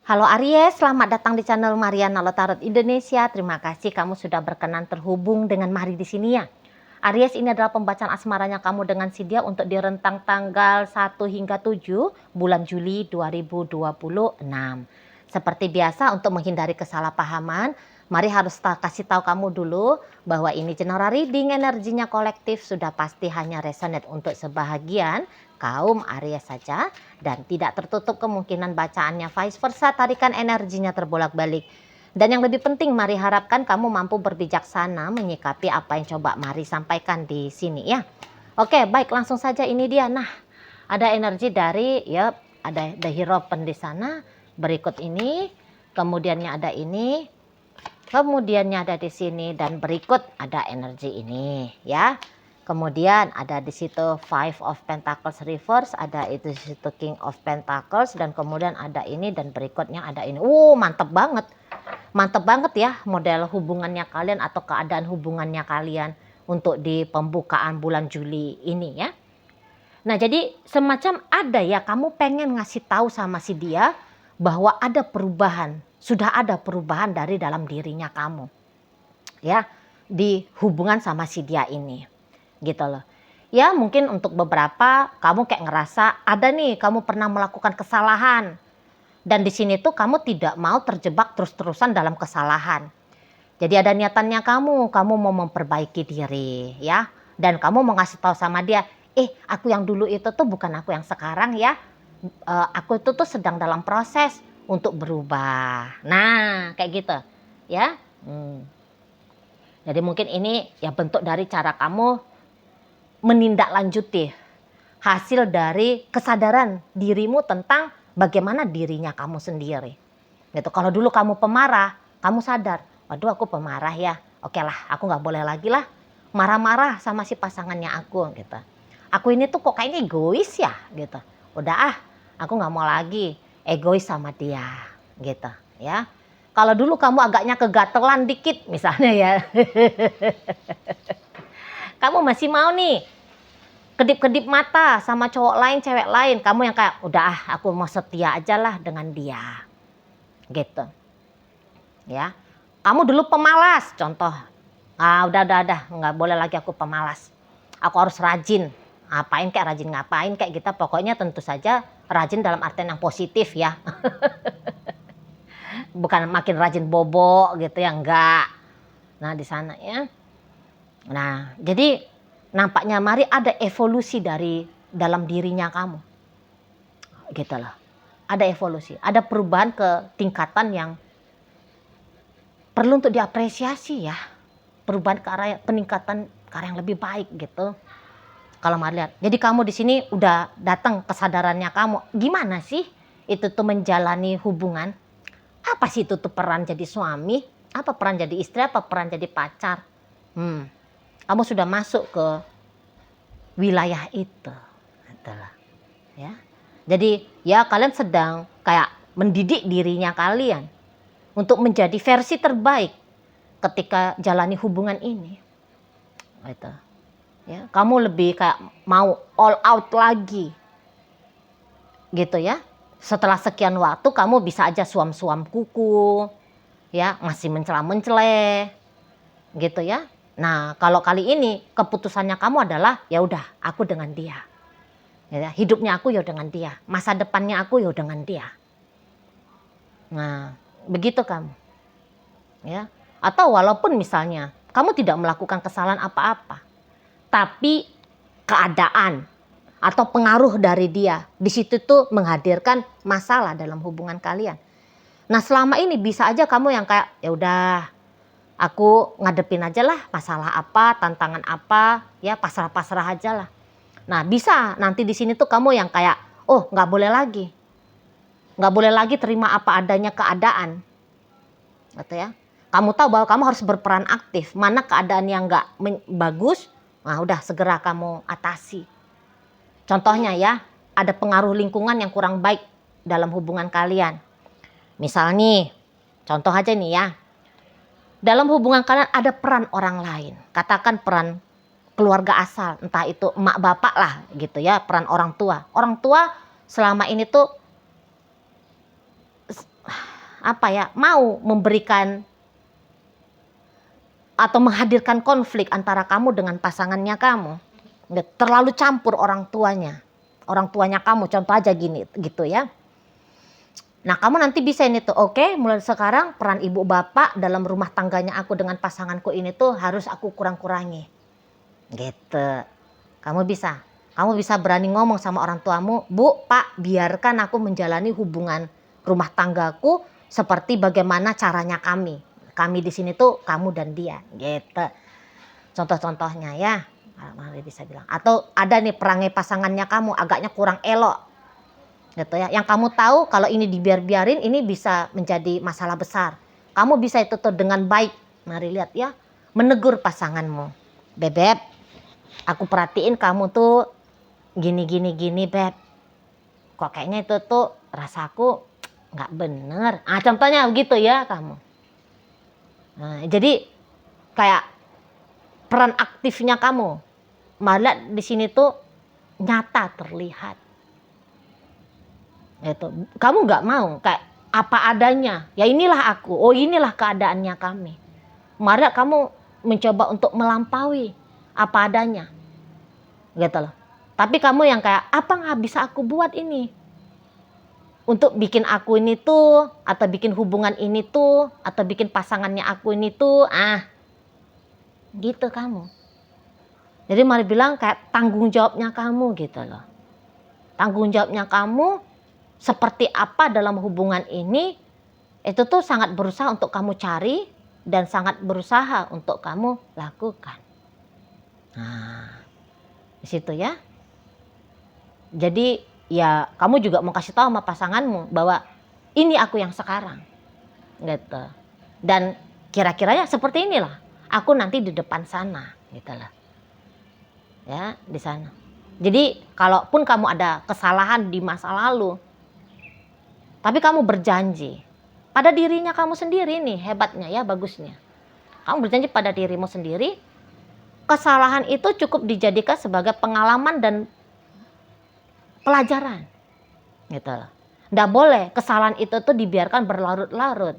Halo Aries, selamat datang di channel Mariana Tarot Indonesia. Terima kasih kamu sudah berkenan terhubung dengan Mari di sini ya. Aries, ini adalah pembacaan asmaranya kamu dengan si dia untuk di rentang tanggal 1 hingga 7 bulan Juli 2026. Seperti biasa, untuk menghindari kesalahpahaman, mari harus kasih tahu kamu dulu bahwa ini general reading, energinya kolektif, sudah pasti hanya resonate untuk sebahagian kaum Aries saja dan tidak tertutup kemungkinan bacaannya vice versa, tarikan energinya terbolak-balik. Dan yang lebih penting, mari harapkan kamu mampu berbijaksana menyikapi apa yang coba Mari sampaikan di sini ya. Oke, baik, langsung saja ini dia. Nah, ada energi dari ada The Hierophant di sana. Berikut ini, kemudiannya ada ini, kemudiannya ada di sini, dan berikut ada energi ini ya. Kemudian ada di situ Five of Pentacles reverse, ada itu di situ King of Pentacles, dan kemudian ada ini, dan berikutnya ada ini. Mantep banget. Mantep banget ya model hubungannya kalian atau keadaan hubungannya kalian untuk di pembukaan bulan Juli ini ya. Nah, jadi semacam ada ya, kamu pengen ngasih tahu sama si dia bahwa ada perubahan, sudah ada perubahan dari dalam dirinya kamu. Ya, di hubungan sama si dia ini. Gitu loh. Ya, mungkin untuk beberapa kamu kayak ngerasa ada nih kamu pernah melakukan kesalahan. Dan di sini tuh kamu tidak mau terjebak terus-terusan dalam kesalahan. Jadi ada niatannya kamu mau memperbaiki diri ya. Dan kamu mau ngasih tahu sama dia, aku yang dulu itu tuh bukan aku yang sekarang ya. Aku itu tuh sedang dalam proses untuk berubah. Nah, kayak gitu ya. Jadi mungkin ini ya bentuk dari cara kamu menindaklanjuti hasil dari kesadaran dirimu tentang bagaimana dirinya kamu sendiri. Gitu. Kalau dulu kamu pemarah, kamu sadar, waduh aku pemarah ya. Oke lah, aku nggak boleh lagi lah marah-marah sama si pasangannya aku gitu. Aku ini tuh kok kayaknya egois ya gitu. Udah aku nggak mau lagi egois sama dia gitu ya. Kalau dulu kamu agaknya kegatelan dikit misalnya ya. Kamu masih mau nih kedip-kedip mata sama cowok lain, cewek lain. Kamu yang kayak, udah aku mau setia aja lah dengan dia. Gitu. Ya. Kamu dulu pemalas, contoh. Udah. Nggak boleh lagi aku pemalas. Aku harus rajin. Ngapain kayak kita. Pokoknya tentu saja rajin dalam artian yang positif ya. Bukan makin rajin bobo gitu ya, enggak. Nah, di sana ya. Nah, jadi nampaknya Mari ada evolusi dari dalam dirinya kamu. Gitu loh. Ada evolusi, ada perubahan ke tingkatan yang perlu untuk diapresiasi ya. Perubahan ke arah peningkatan ke arah yang lebih baik gitu. Kalau Mari lihat. Jadi kamu di sini udah datang kesadarannya kamu. Gimana sih itu tuh menjalani hubungan? Apa sih itu tuh peran jadi suami? Apa peran jadi istri? Apa peran jadi pacar? Kamu sudah masuk ke wilayah itu. Itulah. Ya. Jadi ya kalian sedang kayak mendidik dirinya kalian untuk menjadi versi terbaik ketika jalani hubungan ini. Gitu. Ya, kamu lebih kayak mau all out lagi. Gitu ya. Setelah sekian waktu kamu bisa aja suam-suam kuku, ya, masih mencela-mencela. Gitu ya. Nah, kalau kali ini keputusannya kamu adalah ya udah, aku dengan dia. Ya, hidupnya aku ya dengan dia, masa depannya aku ya dengan dia. Nah, begitu kamu. Ya. Atau walaupun misalnya kamu tidak melakukan kesalahan apa-apa, tapi keadaan atau pengaruh dari dia di situ tuh menghadirkan masalah dalam hubungan kalian. Nah, selama ini bisa aja kamu yang kayak ya udah, aku ngadepin aja lah masalah apa, tantangan apa, ya pasrah-pasrah aja lah. Nah, bisa nanti di sini tuh kamu yang kayak, nggak boleh lagi. Nggak boleh lagi terima apa adanya keadaan. Gitu ya. Kamu tahu bahwa kamu harus berperan aktif. Mana keadaan yang nggak bagus, nah udah segera kamu atasi. Contohnya ya, ada pengaruh lingkungan yang kurang baik dalam hubungan kalian. Misal nih, contoh aja nih ya. Dalam hubungan kalian ada peran orang lain. Katakan peran keluarga asal, entah itu emak bapak lah gitu ya, peran orang tua. Orang tua selama ini tuh mau memberikan atau menghadirkan konflik antara kamu dengan pasangannya kamu. Terlalu campur orang tuanya kamu, contoh aja gini gitu ya. Nah, kamu nanti bisa ini tuh, oke, mulai sekarang peran ibu bapak dalam rumah tangganya aku dengan pasanganku ini tuh harus aku kurang-kurangi. Gitu. Kamu bisa berani ngomong sama orang tuamu, Bu, Pak, biarkan aku menjalani hubungan rumah tanggaku seperti bagaimana caranya kami. Kami di sini tuh kamu dan dia, gitu. Contoh-contohnya ya. Mari bisa bilang. Atau ada nih perangai pasangannya kamu agaknya kurang elok. Gitu ya. Yang kamu tahu kalau ini dibiarin ini bisa menjadi masalah besar. Kamu bisa itu tuh dengan baik. Mari lihat ya. Menegur pasanganmu. Bebek, aku perhatiin kamu tuh gini Beb. Kok kayaknya itu tuh rasaku nggak bener. Contohnya begitu ya kamu. Nah, jadi kayak peran aktifnya kamu malah di sini tuh nyata terlihat. Itu kamu nggak mau kayak apa adanya. Ya inilah aku. Oh inilah keadaannya kami. Malah kamu mencoba untuk melampaui apa adanya. Gitu loh. Tapi kamu yang kayak apa nggak bisa aku buat ini untuk bikin aku ini tuh atau bikin hubungan ini tuh atau bikin pasangannya aku ini tuh gitu kamu. Jadi mari bilang kayak tanggung jawabnya kamu gitu loh. Tanggung jawabnya kamu seperti apa dalam hubungan ini itu tuh sangat berusaha untuk kamu cari dan sangat berusaha untuk kamu lakukan. Nah, di situ ya. Jadi ya kamu juga mau kasih tahu sama pasanganmu bahwa ini aku yang sekarang. Gitu. Dan kira-kiranya seperti inilah aku nanti di depan sana gitu loh. Ya, di sana. Jadi, kalaupun kamu ada kesalahan di masa lalu, tapi kamu berjanji pada dirinya kamu sendiri nih, hebatnya ya, bagusnya. Kamu berjanji pada dirimu sendiri, kesalahan itu cukup dijadikan sebagai pengalaman dan pelajaran. Gitu loh. Nggak boleh kesalahan itu tuh dibiarkan berlarut-larut.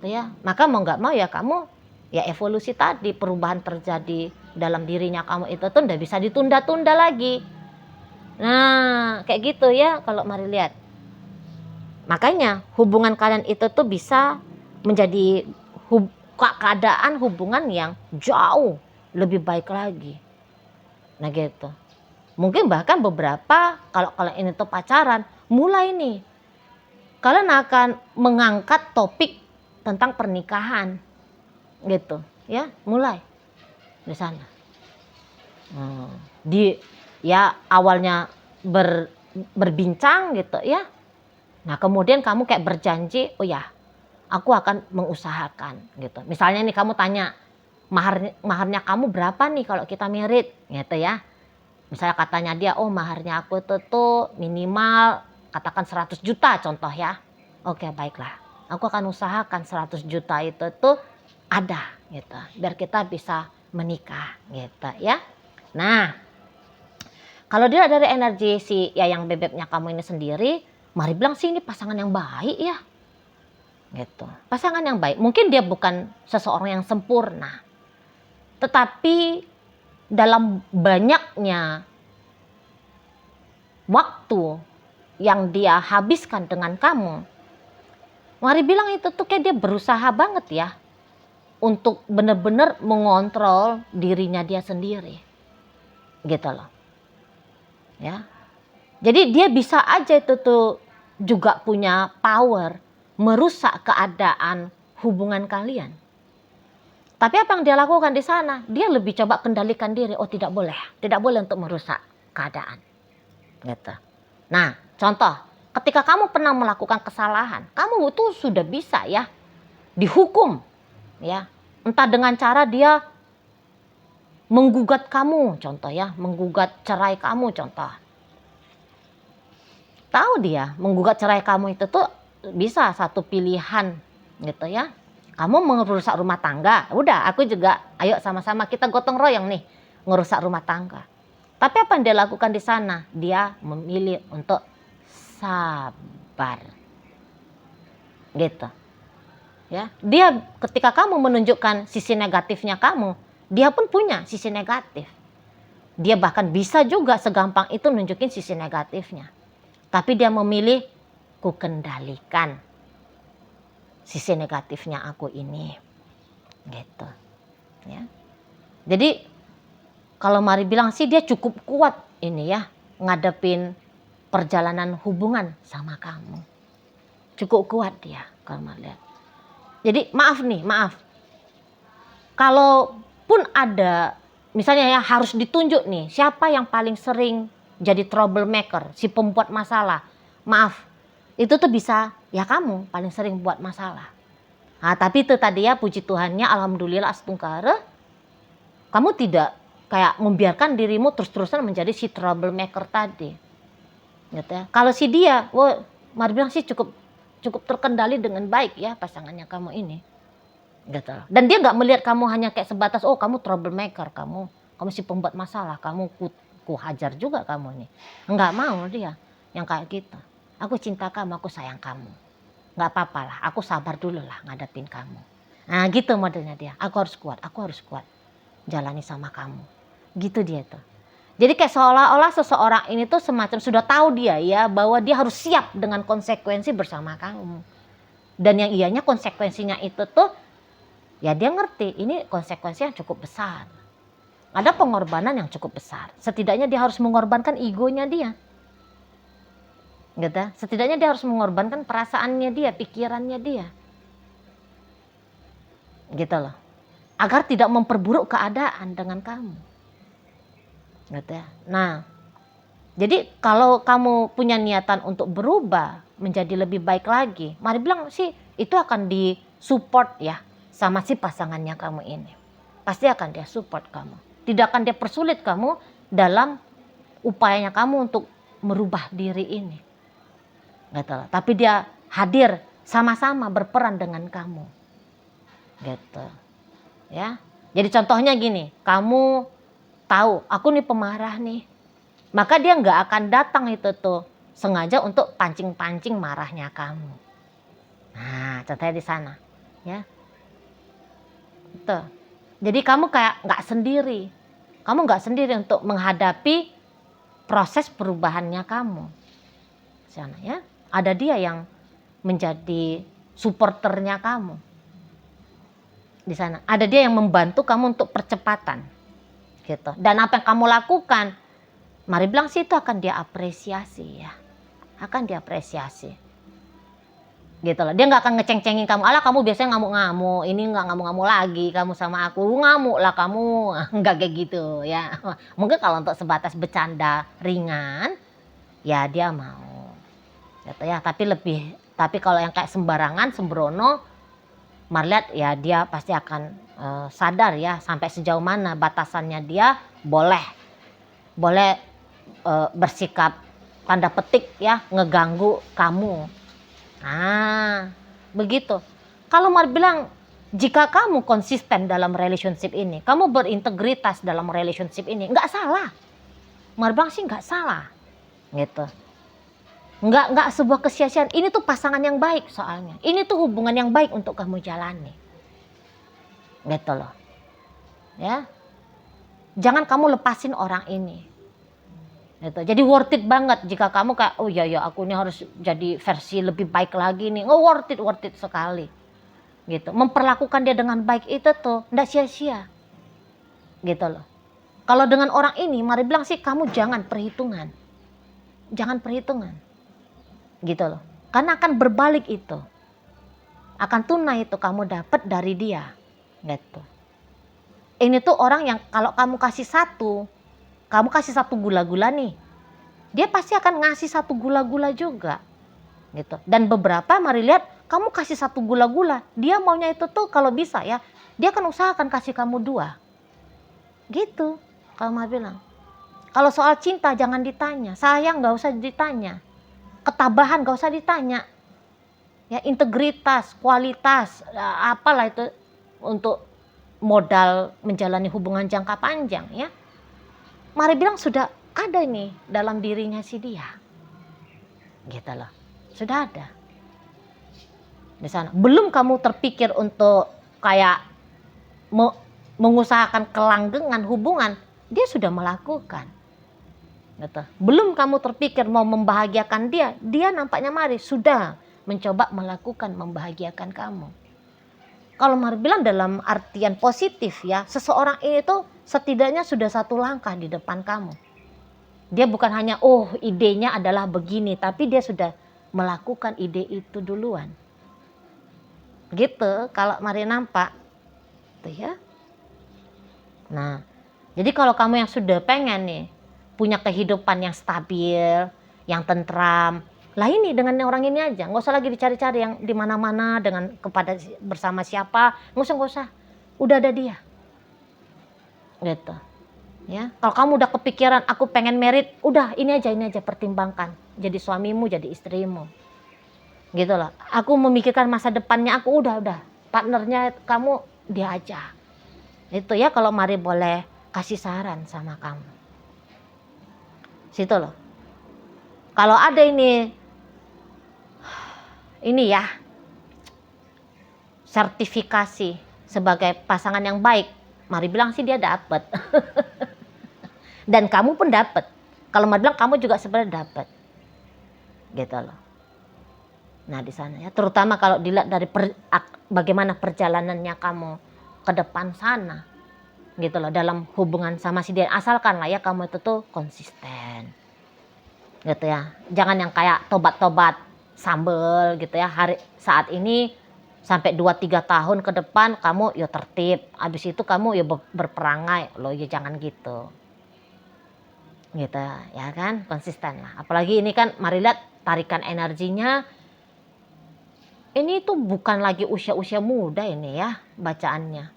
Ya, maka mau nggak mau ya kamu ya evolusi tadi, perubahan terjadi dalam dirinya kamu itu tuh udah bisa ditunda-tunda lagi. Nah, kayak gitu ya kalau mari lihat. Makanya hubungan kalian itu tuh bisa menjadi keadaan hubungan yang jauh lebih baik lagi. Nah gitu. Mungkin bahkan beberapa kalau kalian ini tuh pacaran, mulai nih kalian akan mengangkat topik tentang pernikahan. Gitu ya, mulai di sana. Awalnya berbincang gitu ya. Nah kemudian kamu kayak berjanji, oh ya aku akan mengusahakan gitu. Misalnya nih kamu tanya maharnya kamu berapa nih kalau kita merit gitu ya. Misalnya katanya dia, oh maharnya aku tuh minimal katakan 100 juta contoh ya. Oke baiklah, aku akan usahakan 100 juta itu tuh ada gitu. Biar kita bisa menikah gitu ya. Nah, kalau dia dari energi si ya yang bebeknya kamu ini sendiri, mari bilang sih ini pasangan yang baik ya. Gitu. Pasangan yang baik. Mungkin dia bukan seseorang yang sempurna. Tetapi dalam banyaknya waktu yang dia habiskan dengan kamu, mari bilang itu tuh kayak dia berusaha banget ya untuk benar-benar mengontrol dirinya dia sendiri. Gitu loh. Ya. Jadi dia bisa aja itu tuh juga punya power merusak keadaan hubungan kalian. Tapi apa yang dia lakukan di sana? Dia lebih coba kendalikan diri. Oh tidak boleh untuk merusak keadaan. Gitu. Nah contoh, ketika kamu pernah melakukan kesalahan, kamu itu sudah bisa ya dihukum. Ya, entah dengan cara dia menggugat kamu, contoh ya, menggugat cerai kamu, contoh. Tahu dia menggugat cerai kamu itu tuh bisa satu pilihan gitu ya. Kamu merusak rumah tangga, udah aku juga ayo sama-sama kita gotong royong nih ngerusak rumah tangga. Tapi apa yang dia lakukan di sana? Dia memilih untuk sabar. gitu. Ya, dia ketika kamu menunjukkan sisi negatifnya kamu, dia pun punya sisi negatif. Dia bahkan bisa juga segampang itu nunjukin sisi negatifnya. Tapi dia memilih ku kendalikan sisi negatifnya aku ini. Gitu. Ya. Jadi kalau Mari bilang sih dia cukup kuat ini ya, ngadepin perjalanan hubungan sama kamu. Cukup kuat dia kalau Mari lihat. Jadi maaf. Kalaupun ada misalnya ya harus ditunjuk nih siapa yang paling sering jadi troublemaker, si pembuat masalah. Maaf, itu tuh bisa ya kamu paling sering buat masalah. Nah, tapi itu tadi ya puji Tuhannya alhamdulillah astungkara kamu tidak kayak membiarkan dirimu terus-terusan menjadi si troublemaker tadi. Gitu ya. Kalau si dia, Mari bilang sih cukup terkendali dengan baik ya pasangannya kamu ini. Gitu. Dan dia nggak melihat kamu hanya kayak sebatas oh kamu troublemaker, kamu si pembuat masalah, kamu ku hajar juga kamu nih. Nggak mau dia yang kayak gitu. Aku cinta kamu, aku sayang kamu. Nggak apa-apa lah, aku sabar dulu lah ngadepin kamu. Nah gitu modelnya dia. Aku harus kuat. Jalani sama kamu. Gitu dia tuh. Jadi kayak seolah-olah seseorang ini tuh semacam sudah tahu dia ya bahwa dia harus siap dengan konsekuensi bersama kamu. Dan yang ianya konsekuensinya itu tuh ya dia ngerti ini konsekuensi yang cukup besar. Ada pengorbanan yang cukup besar. Setidaknya dia harus mengorbankan egonya dia. Gitu. Setidaknya dia harus mengorbankan perasaannya dia, pikirannya dia. Gitu loh. Agar tidak memperburuk keadaan dengan kamu. Gitu ya. Nah, jadi kalau kamu punya niatan untuk berubah menjadi lebih baik lagi, Mari bilang sih itu akan disupport ya sama si pasangannya kamu ini. Pasti akan dia support kamu. Tidak akan dia persulit kamu dalam upayanya kamu untuk merubah diri ini. Gitu loh. Tapi dia hadir sama-sama berperan dengan kamu. Gitu. Ya. Jadi contohnya gini, kamu tahu aku nih pemarah nih. Maka dia nggak akan datang itu tuh sengaja untuk pancing-pancing marahnya kamu. Nah, contohnya di sana, ya. Tuh. Jadi kamu kayak nggak sendiri. Kamu nggak sendiri untuk menghadapi proses perubahannya kamu. Sana ya, ada dia yang menjadi supporternya kamu. Di sana, ada dia yang membantu kamu untuk percepatan. Gitu. Dan apa yang kamu lakukan, Mari bilang sih itu akan dia apresiasi ya. Akan dia apresiasi. Gitu loh. Dia nggak akan ngeceng-cengin kamu. Alah kamu biasanya ngamuk-ngamuk. Ini nggak ngamuk-ngamuk lagi. Kamu sama aku. Ngamuk lah kamu. Nggak kayak gitu ya. Mungkin kalau untuk sebatas bercanda ringan. Ya dia mau. Gitu ya. Tapi kalau yang kayak sembarangan, sembrono. Mari lihat ya dia pasti akan sadar ya. Sampai sejauh mana batasannya dia boleh bersikap tanda petik ya ngeganggu kamu. Nah, begitu. Kalau Mari bilang jika kamu konsisten dalam relationship ini, kamu berintegritas dalam relationship ini, nggak salah. Mari bilang sih nggak salah, gitu. Nggak sebuah kesia-siaan. Ini tuh pasangan yang baik soalnya. Ini tuh hubungan yang baik untuk kamu jalani, gitu loh. Ya, jangan kamu lepasin orang ini. Gitu. Jadi worth it banget jika kamu kayak oh ya aku ini harus jadi versi lebih baik lagi nih. Oh worth it sekali. Gitu. Memperlakukan dia dengan baik itu tuh enggak sia-sia. Gitu loh. Kalau dengan orang ini Mari bilang sih kamu jangan perhitungan. Jangan perhitungan. Gitu loh. Karena akan berbalik itu. Akan tunai itu kamu dapat dari dia. Gitu. Ini tuh orang yang kalau kamu kasih satu gula-gula nih, dia pasti akan ngasih satu gula-gula juga, gitu. Dan beberapa Mari lihat, kamu kasih satu gula-gula, dia maunya itu tuh kalau bisa ya, dia akan usahakan kasih kamu 2, gitu. Kalau Mari bilang, kalau soal cinta jangan ditanya, sayang nggak usah ditanya, ketabahan nggak usah ditanya, ya integritas, kualitas, apalah itu untuk modal menjalani hubungan jangka panjang ya. Mari bilang sudah ada nih dalam dirinya si dia. Gitu loh. Sudah ada. di sana. Belum kamu terpikir untuk kayak mengusahakan kelanggengan hubungan, dia sudah melakukan. Gitu. Belum kamu terpikir mau membahagiakan dia, dia nampaknya Mari sudah mencoba melakukan membahagiakan kamu. Kalau Mari bilang dalam artian positif ya, seseorang ini tuh setidaknya sudah satu langkah di depan kamu. Dia bukan hanya idenya adalah begini, tapi dia sudah melakukan ide itu duluan. Gitu kalau Mari nampak. Tuh ya. Nah, jadi kalau kamu yang sudah pengen nih punya kehidupan yang stabil, yang tentram, lah ini dengan orang ini aja, nggak usah lagi dicari-cari yang di mana-mana dengan kepada bersama siapa, nggak usah, udah ada dia, gitu, ya. Kalau kamu udah kepikiran aku pengen merit, udah ini aja pertimbangkan, jadi suamimu, jadi istrimu, gitu loh. Aku memikirkan masa depannya aku, udah, partnernya kamu dia aja, itu ya. Kalau Mari boleh kasih saran sama kamu, situ loh. Kalau ada ini ya sertifikasi sebagai pasangan yang baik, Mari bilang sih dia dapet. Dan kamu pun dapet. Kalau Mari bilang kamu juga sebenarnya dapet, gitu loh. Nah di sana ya, terutama kalau dilihat dari bagaimana perjalanannya kamu ke depan sana, gitu loh, dalam hubungan sama si dia. Asalkan lah ya kamu itu tuh konsisten, gitu ya. Jangan yang kayak tobat-tobat sambel gitu ya. Saat ini sampai 2-3 tahun ke depan kamu ya tertib, habis itu kamu ya berperangai loh, ya jangan gitu. Gitu ya kan, konsisten lah. Apalagi ini kan Mari lihat tarikan energinya. Ini tuh bukan lagi usia-usia muda ini ya bacaannya.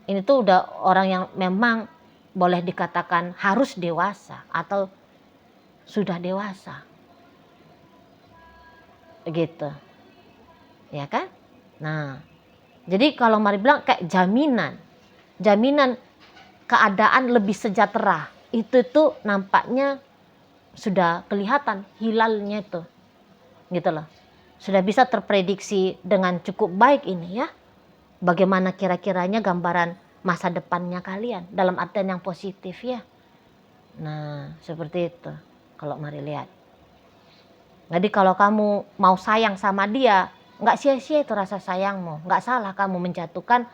Ini tuh udah orang yang memang boleh dikatakan harus dewasa atau sudah dewasa, gitu ya kan. Nah jadi kalau Mari bilang kayak jaminan keadaan lebih sejahtera, itu tuh nampaknya sudah kelihatan hilalnya itu, gitu loh. Sudah bisa terprediksi dengan cukup baik ini ya, bagaimana kira-kiranya gambaran masa depannya kalian dalam artian yang positif ya. Nah seperti itu kalau Mari lihat. Jadi kalau kamu mau sayang sama dia, nggak sia-sia itu rasa sayangmu, nggak salah kamu menjatuhkan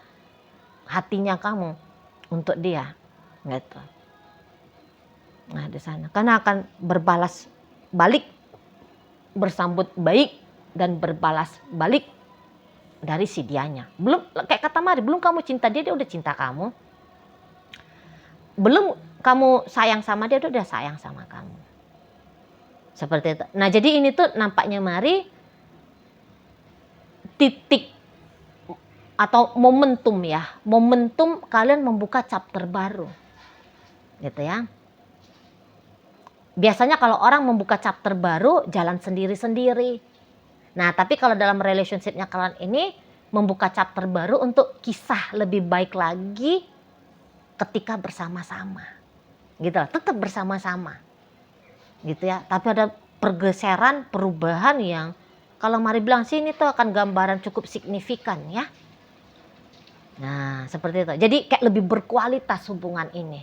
hatinya kamu untuk dia, gitu. Nah di sana karena akan berbalas balik, bersambut baik dan berbalas balik dari si dianya. Belum kayak kata Mari, belum kamu cinta dia, dia udah cinta kamu. Belum kamu sayang sama dia udah sayang sama kamu. Seperti itu. Nah jadi ini tuh nampaknya Mari titik atau momentum ya, momentum kalian membuka chapter baru, gitu ya. Biasanya kalau orang membuka chapter baru jalan sendiri-sendiri. Nah tapi kalau dalam relationshipnya kalian ini membuka chapter baru untuk kisah lebih baik lagi ketika bersama-sama, gitu, tetap bersama-sama, gitu ya. Tapi ada pergeseran, perubahan yang kalau Mari bilang sih ini tuh akan gambaran cukup signifikan ya. Nah seperti itu. Jadi kayak lebih berkualitas hubungan ini,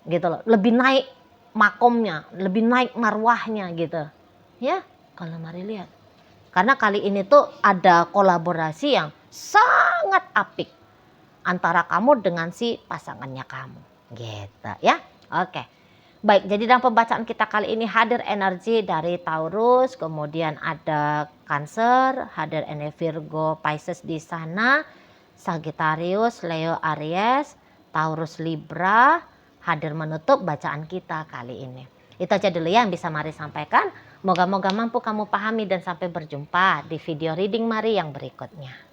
gitu loh. Lebih naik makomnya, lebih naik marwahnya gitu ya kalau Mari lihat. Karena kali ini tuh ada kolaborasi yang sangat apik antara kamu dengan si pasangannya kamu, gitu ya. Oke. Baik, jadi dalam pembacaan kita kali ini hadir energi dari Taurus, kemudian ada Cancer, hadir energi Virgo, Pisces di sana, Sagittarius, Leo, Aries, Taurus, Libra, hadir menutup bacaan kita kali ini. Itu aja dulu ya yang bisa Mari sampaikan. Moga-moga mampu kamu pahami dan sampai berjumpa di video reading Mari yang berikutnya.